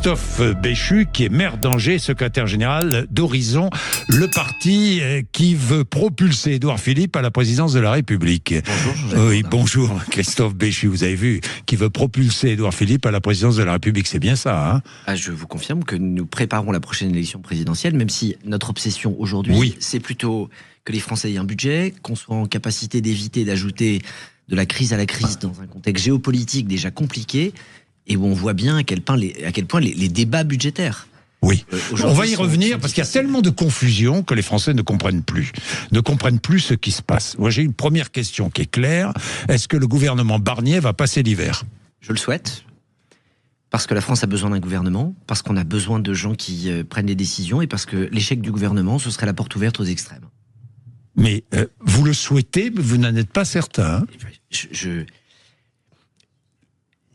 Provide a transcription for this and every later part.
Christophe Béchu, qui est maire d'Angers, secrétaire général d'Horizon, le parti qui veut propulser Édouard Philippe à la présidence de la République. Bonjour. Oui, bonjour Christophe Béchu, vous avez vu, qui veut propulser Édouard Philippe à la présidence de la République, c'est bien ça, hein? Je vous confirme que nous préparons la prochaine élection présidentielle, même si notre obsession aujourd'hui, c'est plutôt que les Français aient un budget, qu'on soit en capacité d'éviter d'ajouter de la crise à la crise dans un contexte géopolitique déjà compliqué, et où on voit bien à quel point les débats budgétaires. Oui, on va y revenir parce qu'il y a tellement de confusion que les Français ne comprennent plus ce qui se passe. Moi, j'ai une première question qui est claire. Est-ce que le gouvernement Barnier va passer l'hiver? Je le souhaite, parce que la France a besoin d'un gouvernement, parce qu'on a besoin de gens qui prennent les décisions, et parce que l'échec du gouvernement, ce serait la porte ouverte aux extrêmes. Mais vous le souhaitez, mais vous n'en êtes pas certain.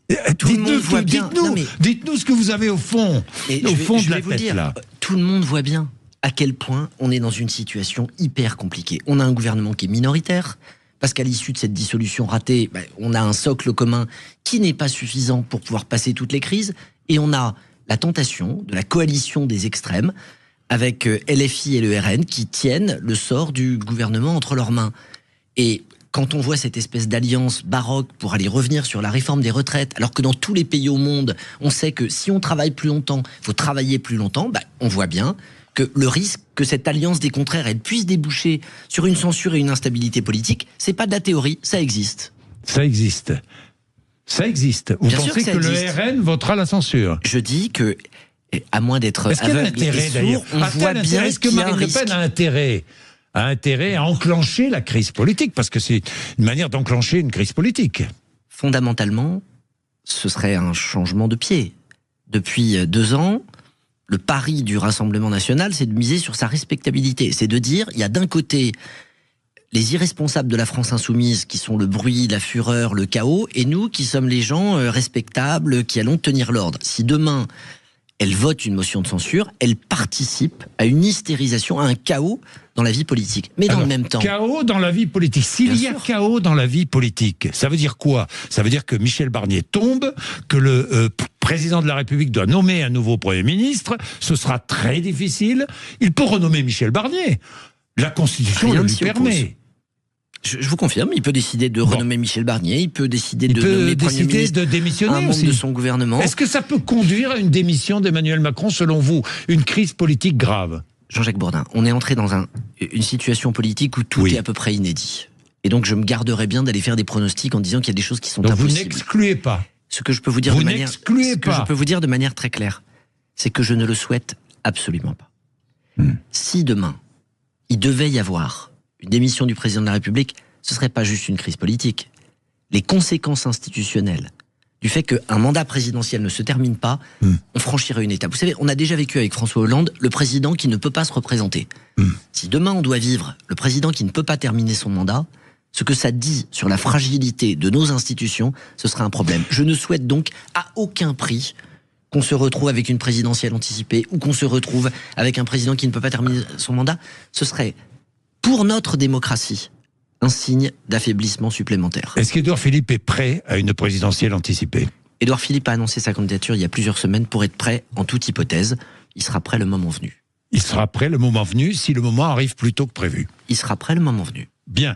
Dites-nous ce que vous avez au fond de la tête, là. Tout le monde voit bien à quel point on est dans une situation hyper compliquée. On a un gouvernement qui est minoritaire, parce qu'à l'issue de cette dissolution ratée, on a un socle commun qui n'est pas suffisant pour pouvoir passer toutes les crises, et on a la tentation de la coalition des extrêmes, avec LFI et le RN qui tiennent le sort du gouvernement entre leurs mains. Et quand on voit cette espèce d'alliance baroque pour aller revenir sur la réforme des retraites, alors que dans tous les pays au monde, on sait que si on travaille plus longtemps, il faut travailler plus longtemps, on voit bien que le risque que cette alliance des contraires, elle puisse déboucher sur une censure et une instabilité politique, c'est pas de la théorie, ça existe. Ça existe. Ça existe. Vous pensez que le RN votera la censure? Je dis que, à moins d'être aveugle et sourd, on voit bien est-ce que Marine Le Pen a intérêt à enclencher la crise politique, parce que c'est une manière d'enclencher une crise politique. Fondamentalement, ce serait un changement de pied. Depuis 2 ans, le pari du Rassemblement national, c'est de miser sur sa respectabilité. C'est de dire, il y a d'un côté les irresponsables de la France insoumise, qui sont le bruit, la fureur, le chaos, et nous qui sommes les gens respectables, qui allons tenir l'ordre. Si demain elle vote une motion de censure, elle participe à une hystérisation, à un chaos dans la vie politique. Mais dans le même temps... Chaos dans la vie politique. S'il y a chaos dans la vie politique, ça veut dire quoi? Ça veut dire que Michel Barnier tombe, que le président de la République doit nommer un nouveau Premier ministre, ce sera très difficile. Il peut renommer Michel Barnier. La Constitution le lui permet. Je vous confirme, il peut décider de renommer Michel Barnier, il peut décider de nommer Premier ministre, de démissionner un membre de son gouvernement. Est-ce que ça peut conduire à une démission d'Emmanuel Macron, selon vous? Une crise politique grave? Jean-Jacques Bourdin, on est entré dans une situation politique où tout est à peu près inédit. Et donc je me garderais bien d'aller faire des pronostics en disant qu'il y a des choses qui sont impossibles. Vous n'excluez pas. Ce que je peux vous dire de manière très claire, c'est que je ne le souhaite absolument pas. Si demain, il devait y avoir une démission du président de la République, ce ne serait pas juste une crise politique. Les conséquences institutionnelles du fait qu'un mandat présidentiel ne se termine pas, on franchirait une étape. Vous savez, on a déjà vécu avec François Hollande le président qui ne peut pas se représenter. Si demain on doit vivre le président qui ne peut pas terminer son mandat, ce que ça dit sur la fragilité de nos institutions, ce serait un problème. Je ne souhaite donc à aucun prix qu'on se retrouve avec une présidentielle anticipée ou qu'on se retrouve avec un président qui ne peut pas terminer son mandat. Ce serait, pour notre démocratie, un signe d'affaiblissement supplémentaire. Est-ce qu'Édouard Philippe est prêt à une présidentielle anticipée? Édouard Philippe a annoncé sa candidature il y a plusieurs semaines pour être prêt en toute hypothèse. Il sera prêt le moment venu. Il sera prêt le moment venu, si le moment arrive plus tôt que prévu. Il sera prêt le moment venu. Bien.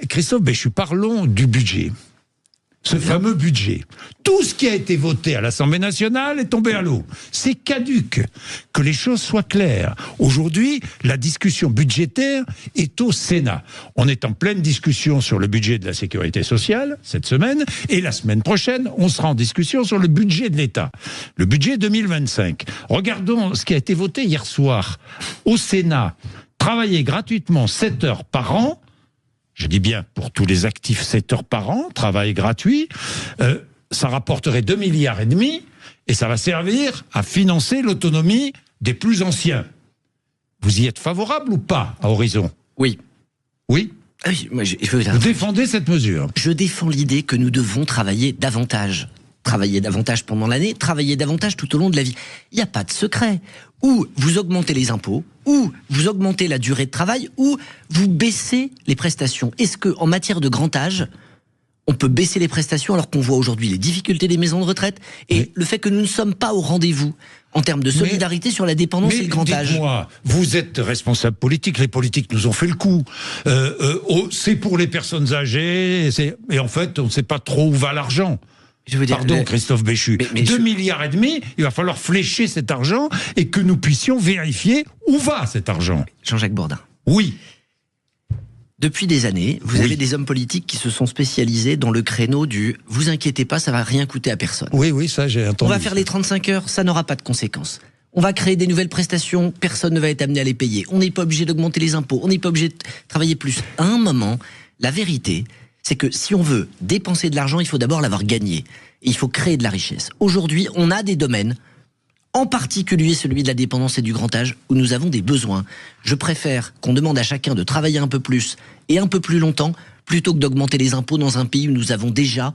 Christophe Béchu, parlons du budget. Ce fameux budget. Tout ce qui a été voté à l'Assemblée nationale est tombé à l'eau. C'est caduc. Que les choses soient claires. Aujourd'hui, la discussion budgétaire est au Sénat. On est en pleine discussion sur le budget de la sécurité sociale cette semaine, et la semaine prochaine, on sera en discussion sur le budget de l'État. Le budget 2025. Regardons ce qui a été voté hier soir au Sénat. Travailler gratuitement 7 heures par an. Je dis bien pour tous les actifs 7 heures par an, travail gratuit, ça rapporterait 2,5 milliards et ça va servir à financer l'autonomie des plus anciens. Vous y êtes favorable ou pas à Horizon? Oui. Oui? Oui, moi, vous défendez cette mesure? Je défends l'idée que nous devons travailler davantage. Travailler davantage pendant l'année, travailler davantage tout au long de la vie. Il n'y a pas de secret. Ou vous augmentez les impôts, ou vous augmentez la durée de travail, ou vous baissez les prestations. Est-ce qu'en matière de grand âge, On peut baisser les prestations alors qu'on voit aujourd'hui les difficultés des maisons de retraite et le fait que nous ne sommes pas au rendez-vous en termes de solidarité sur la dépendance et le grand âge. Dites-moi, vous êtes responsable politique, les politiques nous ont fait le coup. C'est pour les personnes âgées, et en fait, on ne sait pas trop où va l'argent. Pardon, Christophe Béchu. 2,5 milliards, il va falloir flécher cet argent et que nous puissions vérifier où va cet argent. Jean-Jacques Bourdin. Oui. Depuis des années, vous avez des hommes politiques qui se sont spécialisés dans le créneau du « vous inquiétez pas, ça va rien coûter à personne ». Oui, ça j'ai entendu. On va faire les 35 heures, ça n'aura pas de conséquences. On va créer des nouvelles prestations, personne ne va être amené à les payer. On n'est pas obligé d'augmenter les impôts, on n'est pas obligé de travailler plus. À un moment, la vérité, c'est que si on veut dépenser de l'argent, il faut d'abord l'avoir gagné. Et il faut créer de la richesse. Aujourd'hui, on a des domaines, en particulier celui de la dépendance et du grand âge, où nous avons des besoins. Je préfère qu'on demande à chacun de travailler un peu plus et un peu plus longtemps, plutôt que d'augmenter les impôts dans un pays où nous avons déjà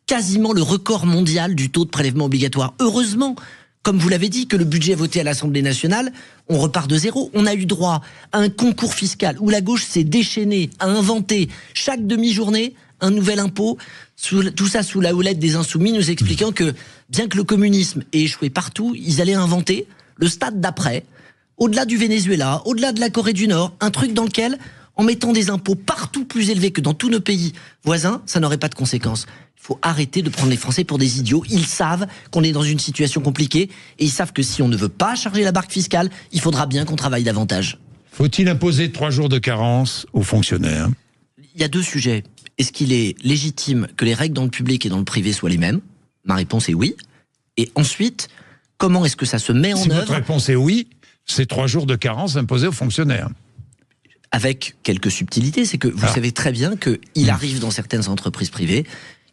quasiment le record mondial du taux de prélèvement obligatoire. Heureusement, comme vous l'avez dit, que le budget voté à l'Assemblée nationale, on repart de zéro. On a eu droit à un concours fiscal où la gauche s'est déchaînée à inventer chaque demi-journée un nouvel impôt, tout ça sous la houlette des Insoumis, nous expliquant que, bien que le communisme ait échoué partout, ils allaient inventer le stade d'après, au-delà du Venezuela, au-delà de la Corée du Nord, un truc dans lequel, en mettant des impôts partout plus élevés que dans tous nos pays voisins, ça n'aurait pas de conséquences. Il faut arrêter de prendre les Français pour des idiots. Ils savent qu'on est dans une situation compliquée et ils savent que si on ne veut pas charger la barque fiscale, il faudra bien qu'on travaille davantage. Faut-il imposer 3 jours de carence aux fonctionnaires ? Il y a 2 sujets. Est-ce qu'il est légitime que les règles dans le public et dans le privé soient les mêmes ? Ma réponse est oui. Et ensuite, comment est-ce que ça se met en œuvre ? Si votre réponse est oui, c'est 3 jours de carence imposés aux fonctionnaires. Avec quelques subtilités, c'est que vous savez très bien qu'il arrive dans certaines entreprises privées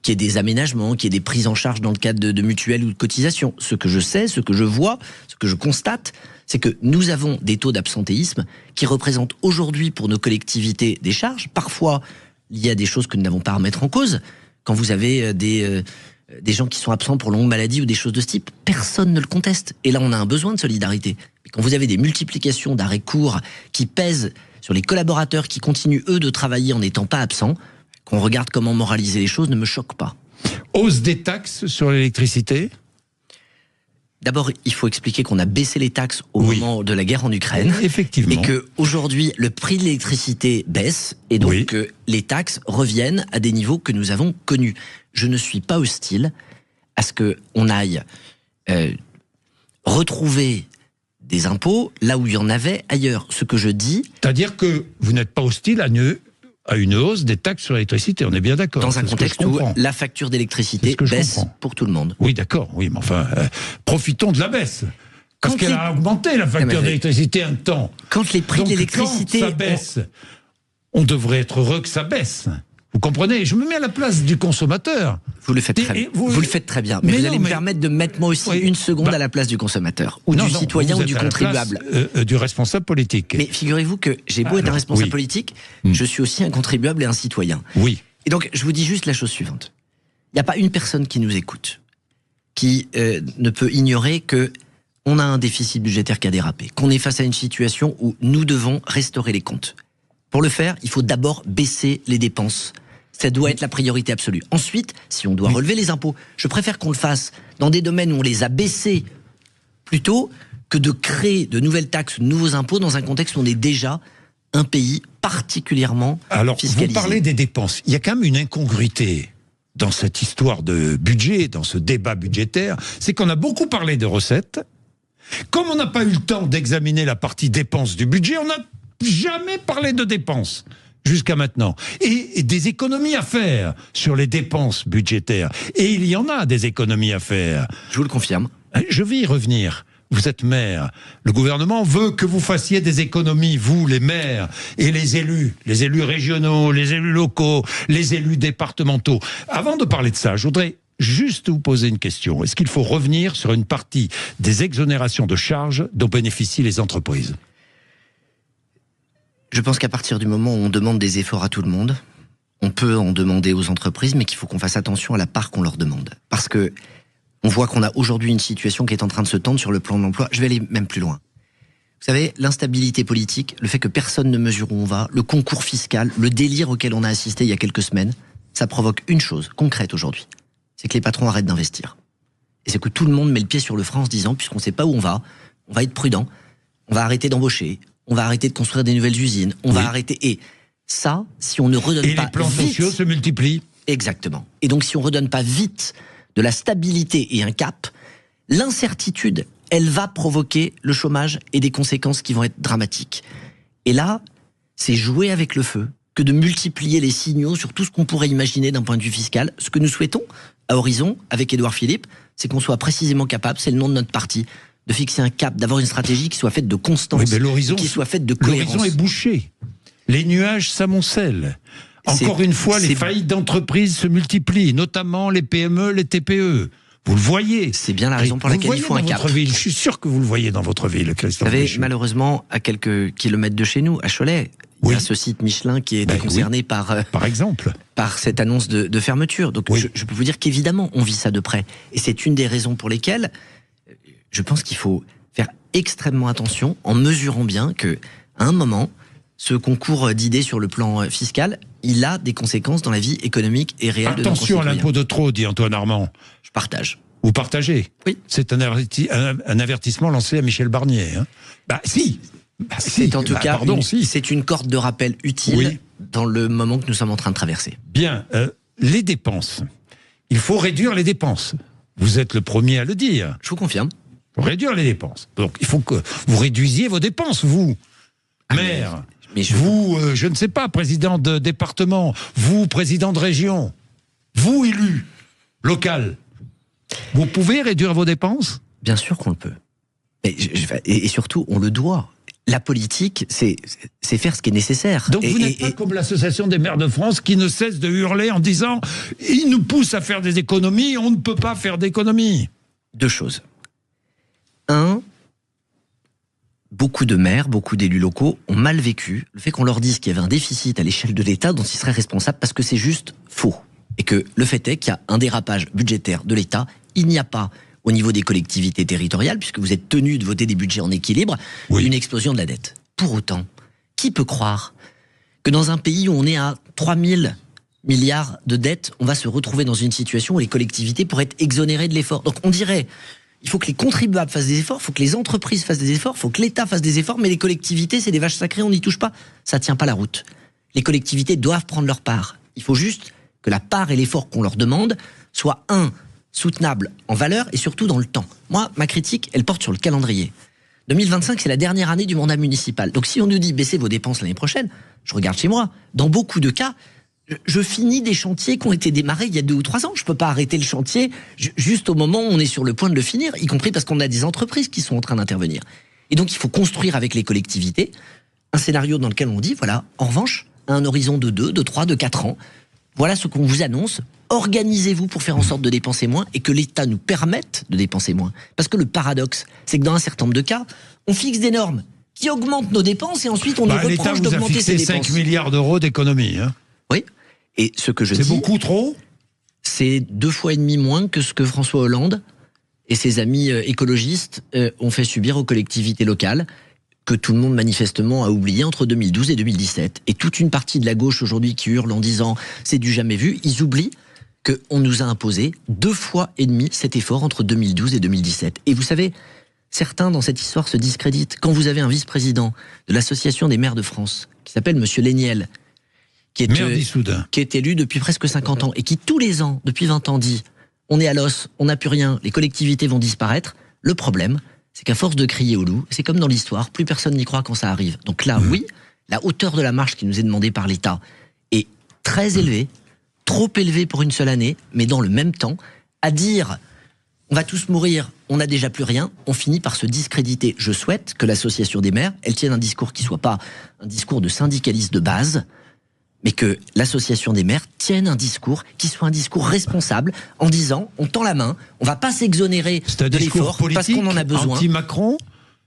qu'il y ait des aménagements, qu'il y ait des prises en charge dans le cadre de mutuelles ou de cotisations. Ce que je sais, ce que je vois, ce que je constate, c'est que nous avons des taux d'absentéisme qui représentent aujourd'hui pour nos collectivités des charges, parfois liées à des choses que nous n'avons pas à remettre en cause. Quand vous avez des gens qui sont absents pour longue maladie ou des choses de ce type, personne ne le conteste. Et là, on a un besoin de solidarité. Mais quand vous avez des multiplications d'arrêts courts qui pèsent sur les collaborateurs qui continuent, eux, de travailler en n'étant pas absents, qu'on regarde comment moraliser les choses ne me choque pas. Hausse des taxes sur l'électricité ? D'abord, il faut expliquer qu'on a baissé les taxes au moment de la guerre en Ukraine. Effectivement. Et qu'aujourd'hui, le prix de l'électricité baisse et donc que les taxes reviennent à des niveaux que nous avons connus. Je ne suis pas hostile à ce qu'on aille retrouver des impôts là où il y en avait ailleurs. Ce que je dis... C'est-à-dire que vous n'êtes pas hostile à une hausse des taxes sur l'électricité, on est bien d'accord. Dans un contexte où la facture d'électricité baisse pour tout le monde. Oui, d'accord, oui, mais enfin, profitons de la baisse. Parce qu'elle a augmenté, la facture d'électricité, un temps. Quand les prix de l'électricité... Quand ça baisse, on devrait être heureux que ça baisse. Vous comprenez ? Je me mets à la place du consommateur. Vous le faites très bien. Vous le faites très bien. Mais vous allez me permettre de mettre moi aussi une seconde à la place du consommateur, ou du citoyen, ou du contribuable. Du responsable politique. Mais figurez-vous que j'ai beau être un responsable politique, je suis aussi un contribuable et un citoyen. Oui. Et donc, je vous dis juste la chose suivante. Il n'y a pas une personne qui nous écoute qui ne peut ignorer que on a un déficit budgétaire qui a dérapé, qu'on est face à une situation où nous devons restaurer les comptes. Pour le faire, il faut d'abord baisser les dépenses. Ça doit être la priorité absolue. Ensuite, si on doit relever les impôts, je préfère qu'on le fasse dans des domaines où on les a baissés plutôt que de créer de nouvelles taxes, de nouveaux impôts dans un contexte où on est déjà un pays particulièrement fiscalisé. Vous parlez des dépenses. Il y a quand même une incongruité dans cette histoire de budget, dans ce débat budgétaire. C'est qu'on a beaucoup parlé de recettes. Comme on n'a pas eu le temps d'examiner la partie dépenses du budget, on n'a jamais parlé de dépenses jusqu'à maintenant. Et des économies à faire sur les dépenses budgétaires. Et il y en a des économies à faire. Je vous le confirme. Je vais y revenir. Vous êtes maire. Le gouvernement veut que vous fassiez des économies, vous, les maires, et les élus régionaux, les élus locaux, les élus départementaux. Avant de parler de ça, je voudrais juste vous poser une question. Est-ce qu'il faut revenir sur une partie des exonérations de charges dont bénéficient les entreprises ? Je pense qu'à partir du moment où on demande des efforts à tout le monde, on peut en demander aux entreprises, mais qu'il faut qu'on fasse attention à la part qu'on leur demande. Parce que on voit qu'on a aujourd'hui une situation qui est en train de se tendre sur le plan de l'emploi. Je vais aller même plus loin. Vous savez, l'instabilité politique, le fait que personne ne mesure où on va, le concours fiscal, le délire auquel on a assisté il y a quelques semaines, ça provoque une chose concrète aujourd'hui. C'est que les patrons arrêtent d'investir. Et c'est que tout le monde met le pied sur le frein en se disant, puisqu'on ne sait pas où on va être prudent, on va arrêter d'embaucher, on va arrêter de construire des nouvelles usines, on va arrêter... Et ça, si on ne redonne pas vite... Et les plans sociaux se multiplient. Exactement. Et donc si on ne redonne pas vite de la stabilité et un cap, l'incertitude, elle va provoquer le chômage et des conséquences qui vont être dramatiques. Et là, c'est jouer avec le feu que de multiplier les signaux sur tout ce qu'on pourrait imaginer d'un point de vue fiscal. Ce que nous souhaitons, à Horizon, avec Édouard Philippe, c'est qu'on soit précisément capable, c'est le nom de notre parti, de fixer un cap, d'avoir une stratégie qui soit faite de constance, qui soit faite de cohérence. L'horizon est bouché. Les nuages s'amoncellent. Encore une fois, les faillites d'entreprises se multiplient, notamment les PME, les TPE. Vous le voyez. C'est bien la raison pour laquelle il faut un cap. Je suis sûr que vous le voyez dans votre ville, Christophe. Vous savez, malheureusement, à quelques kilomètres de chez nous, à Cholet, il y a ce site Michelin qui est concerné par exemple, par cette annonce de fermeture. Donc je peux vous dire qu'évidemment, on vit ça de près. Et c'est une des raisons pour lesquelles je pense qu'il faut faire extrêmement attention en mesurant bien que, à un moment, ce concours d'idées sur le plan fiscal, il a des conséquences dans la vie économique et réelle de nos concitoyens. Attention à l'impôt de trop, dit Antoine Armand. Je partage. Vous partagez? Oui. C'est un avertissement lancé à Michel Barnier. Hein. C'est en tout cas c'est une corde de rappel utile dans le moment que nous sommes en train de traverser. Bien, les dépenses. Il faut réduire les dépenses. Vous êtes le premier à le dire. Je vous confirme. Il faut réduire les dépenses. Donc il faut que vous réduisiez vos dépenses, vous, maire. Vous, je ne sais pas, président de département, vous, président de région, vous, élu local, vous pouvez réduire vos dépenses? Bien sûr qu'on le peut. Et surtout, on le doit. La politique, c'est faire ce qui est nécessaire. Donc vous n'êtes pas comme l'Association des maires de France qui ne cesse de hurler en disant « ils nous poussent à faire des économies, on ne peut pas faire d'économies ». Deux choses. Un, beaucoup de maires, beaucoup d'élus locaux ont mal vécu le fait qu'on leur dise qu'il y avait un déficit à l'échelle de l'État dont ils seraient responsables parce que c'est juste faux. Et que le fait est qu'il y a un dérapage budgétaire de l'État, il n'y a pas au niveau des collectivités territoriales, puisque vous êtes tenus de voter des budgets en équilibre, une explosion de la dette. Pour autant, qui peut croire que dans un pays où on est à 3000 milliards de dettes, on va se retrouver dans une situation où les collectivités pourraient être exonérées de l'effort? Donc on dirait, il faut que les contribuables fassent des efforts, il faut que les entreprises fassent des efforts, il faut que l'État fasse des efforts, mais les collectivités, c'est des vaches sacrées, on n'y touche pas. Ça tient pas la route. Les collectivités doivent prendre leur part. Il faut juste que la part et l'effort qu'on leur demande soient, soutenable en valeur et surtout dans le temps. Moi, ma critique, elle porte sur le calendrier. 2025, c'est la dernière année du mandat municipal. Donc si on nous dit baissez vos dépenses l'année prochaine, je regarde chez moi, dans beaucoup de cas, je finis des chantiers qui ont été démarrés il y a 2 ou 3 ans. Je peux pas arrêter le chantier juste au moment où on est sur le point de le finir, y compris parce qu'on a des entreprises qui sont en train d'intervenir. Et donc il faut construire avec les collectivités un scénario dans lequel on dit, voilà, en revanche, à un horizon de 2, de 3, de 4 ans, voilà ce qu'on vous annonce. Organisez-vous pour faire en sorte de dépenser moins et que l'État nous permette de dépenser moins. Parce que le paradoxe, c'est que dans un certain nombre de cas, on fixe des normes qui augmentent nos dépenses et ensuite on nous reproche d'augmenter ces dépenses. L'État vous a fixé 5 milliards d'euros d'économie. Hein. Oui. Et ce que je dis... C'est beaucoup trop? C'est 2,5 fois moins que ce que François Hollande et ses amis écologistes ont fait subir aux collectivités locales, que tout le monde manifestement a oublié entre 2012 et 2017. Et toute une partie de la gauche aujourd'hui qui hurle en disant « c'est du jamais vu », ils oublient qu'on nous a imposé 2,5 fois cet effort entre 2012 et 2017. Et vous savez, certains dans cette histoire se discréditent. Quand vous avez un vice-président de l'Association des maires de France, qui s'appelle Monsieur Léniel, qui est élu depuis presque 50 ans, et qui tous les ans, depuis 20 ans, dit « on est à l'os, on n'a plus rien, les collectivités vont disparaître », le problème, c'est qu'à force de crier au loup, c'est comme dans l'histoire, plus personne n'y croit quand ça arrive. Donc là, oui, la hauteur de la marche qui nous est demandée par l'État est très élevée, trop élevée pour une seule année, mais dans le même temps, à dire on va tous mourir, on n'a déjà plus rien, on finit par se discréditer. Je souhaite que l'association des maires, elle tienne un discours qui soit pas un discours de syndicaliste de base, mais que l'association des maires tienne un discours qui soit un discours responsable, en disant on tend la main, on va pas s'exonérer de l'effort parce qu'on en a besoin. Anti-Macron,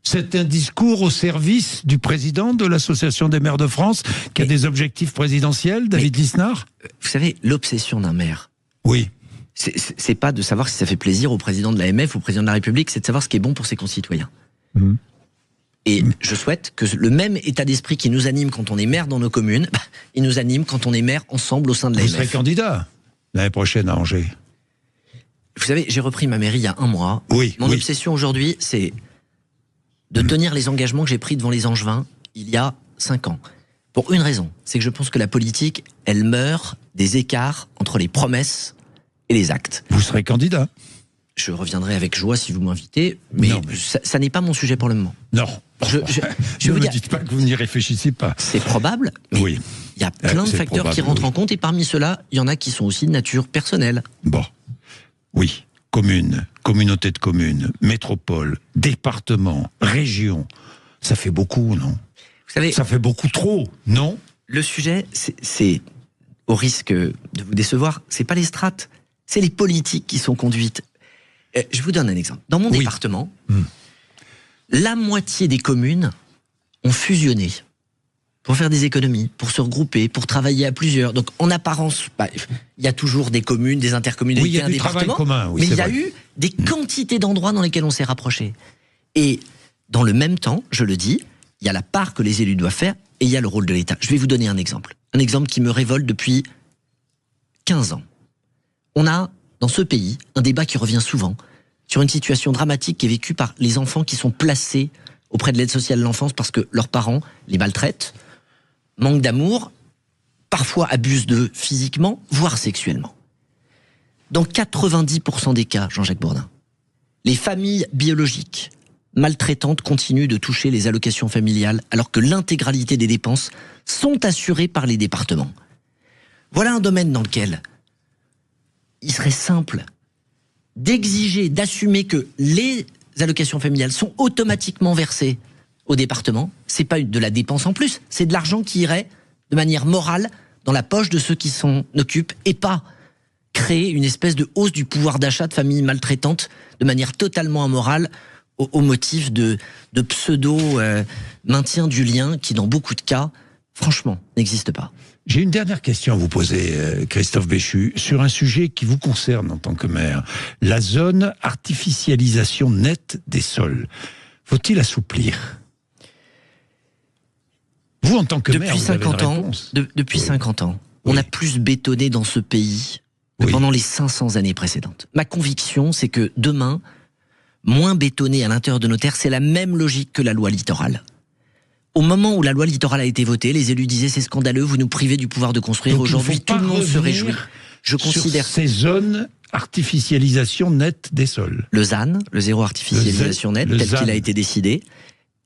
c'est un discours au service du président de l'Association des maires de France qui a des objectifs présidentiels, David Lisnard. Vous savez, l'obsession d'un maire. Oui. C'est pas de savoir si ça fait plaisir au président de l'AMF ou au président de la République, c'est de savoir ce qui est bon pour ses concitoyens. Et je souhaite que le même état d'esprit qui nous anime quand on est maire dans nos communes, il nous anime quand on est maire ensemble au sein de l'AMF. Vous serez candidat l'année prochaine à Angers. Vous savez, j'ai repris ma mairie il y a 1 mois. Mon obsession aujourd'hui, c'est de tenir les engagements que j'ai pris devant les Angevins il y a 5 ans. Pour une raison, c'est que je pense que la politique, elle meurt des écarts entre les promesses et les actes. Vous serez candidat. Je reviendrai avec joie si vous m'invitez, mais, ça n'est pas mon sujet pour le moment. Non. Je ne me dites pas que vous n'y réfléchissez pas. C'est probable, mais il y a plein de facteurs qui rentrent en compte, et parmi ceux-là, il y en a qui sont aussi de nature personnelle. Bon, oui, commune, communauté de communes, métropole, département, région, ça fait beaucoup, non? Vous savez, ça fait beaucoup trop, non? Le sujet, c'est au risque de vous décevoir, c'est pas les strates, c'est les politiques qui sont conduites. Je vous donne un exemple. Dans mon département, la moitié des communes ont fusionné pour faire des économies, pour se regrouper, pour travailler à plusieurs. Donc en apparence, il y a toujours des communes, des intercommunalités, il y a du travail commun, mais il y a eu des quantités d'endroits dans lesquels on s'est rapprochés. Et dans le même temps, je le dis, il y a la part que les élus doivent faire et il y a le rôle de l'État. Je vais vous donner un exemple qui me révolte depuis 15 ans. On a dans ce pays un débat qui revient souvent sur une situation dramatique qui est vécue par les enfants qui sont placés auprès de l'aide sociale de l'enfance parce que leurs parents les maltraitent, manquent d'amour, parfois abusent d'eux physiquement, voire sexuellement. Dans 90% des cas, Jean-Jacques Bourdin, les familles biologiques maltraitantes continuent de toucher les allocations familiales alors que l'intégralité des dépenses sont assurées par les départements. Voilà un domaine dans lequel il serait simple d'exiger, d'assumer que les allocations familiales sont automatiquement versées au département. C'est pas de la dépense en plus, c'est de l'argent qui irait de manière morale dans la poche de ceux qui s'en occupent et pas créer une espèce de hausse du pouvoir d'achat de familles maltraitantes de manière totalement immorale au motif de pseudo maintien du lien qui dans beaucoup de cas, franchement, n'existe pas. J'ai une dernière question à vous poser, Christophe Béchu, sur un sujet qui vous concerne en tant que maire. La zone artificialisation nette des sols. Faut-il assouplir? Vous, en tant que maire, vous avez une réponse. Depuis 50 ans, on a plus bétonné dans ce pays que pendant les 500 années précédentes. Ma conviction, c'est que demain, moins bétonné à l'intérieur de nos terres, c'est la même logique que la loi littorale. Au moment où la loi littorale a été votée, les élus disaient c'est scandaleux, vous nous privez du pouvoir de construire. Aujourd'hui, tout le monde se réjouit. Je considère ces zones artificialisation nette des sols. Le ZAN, le zéro artificialisation nette, tel qu'il a été décidé,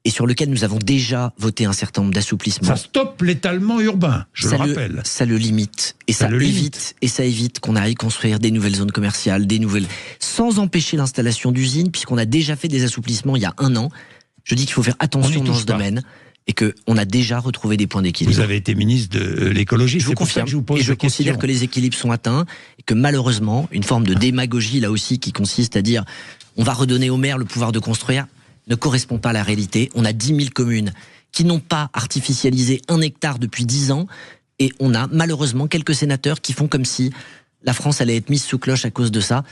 et sur lequel nous avons déjà voté un certain nombre d'assouplissements. Ça stoppe l'étalement urbain, je le rappelle. Ça le limite, et ça évite qu'on aille construire des nouvelles zones commerciales, sans empêcher l'installation d'usines, puisqu'on a déjà fait des assouplissements il y a 1 an. Je dis qu'il faut faire attention dans ce domaine. Et qu'on a déjà retrouvé des points d'équilibre. Vous avez été ministre de l'écologie, je vous confirme, et je considère que les équilibres sont atteints, et que malheureusement, une forme de démagogie là aussi qui consiste à dire on va redonner aux maires le pouvoir de construire, ne correspond pas à la réalité. On a 10 000 communes qui n'ont pas artificialisé 1 hectare depuis 10 ans, et on a malheureusement quelques sénateurs qui font comme si la France allait être mise sous cloche à cause de ça.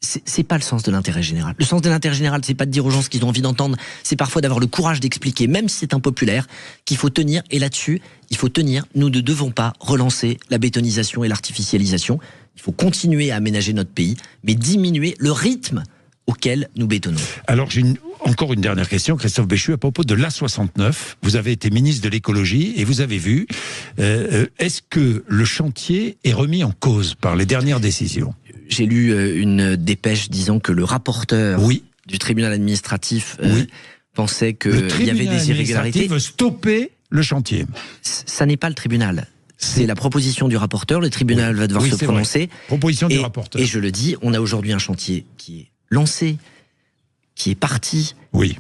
C'est pas le sens de l'intérêt général. Le sens de l'intérêt général, c'est pas de dire aux gens ce qu'ils ont envie d'entendre, c'est parfois d'avoir le courage d'expliquer, même si c'est impopulaire, qu'il faut tenir, et là-dessus, il faut tenir. Nous ne devons pas relancer la bétonisation et l'artificialisation. Il faut continuer à aménager notre pays, mais diminuer le rythme auquel nous bétonnons. Alors j'ai encore une dernière question, Christophe Béchu, à propos de l'A69. Vous avez été ministre de l'écologie et vous avez vu, est-ce que le chantier est remis en cause par les dernières décisions? J'ai lu une dépêche disant que le rapporteur du tribunal administratif pensait qu'il y avait des irrégularités. Le tribunal administratif veut stopper le chantier. Ça n'est pas le tribunal. C'est la proposition du rapporteur. Le tribunal va devoir se prononcer. Proposition du rapporteur. Et je le dis, on a aujourd'hui un chantier qui est lancé, qui est parti.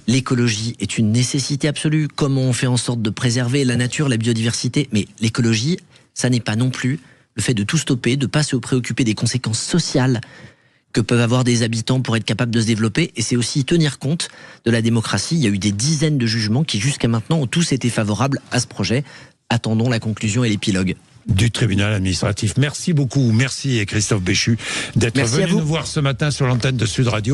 L'écologie est une nécessité absolue. Comment on fait en sorte de préserver la nature, la biodiversité? Mais l'écologie, ça n'est pas non plus le fait de tout stopper, de ne pas se préoccuper des conséquences sociales que peuvent avoir des habitants pour être capables de se développer. Et c'est aussi tenir compte de la démocratie. Il y a eu des dizaines de jugements qui, jusqu'à maintenant, ont tous été favorables à ce projet. Attendons la conclusion et l'épilogue du tribunal administratif. Merci beaucoup. Merci Christophe Béchu d'être venu nous voir ce matin sur l'antenne de Sud Radio.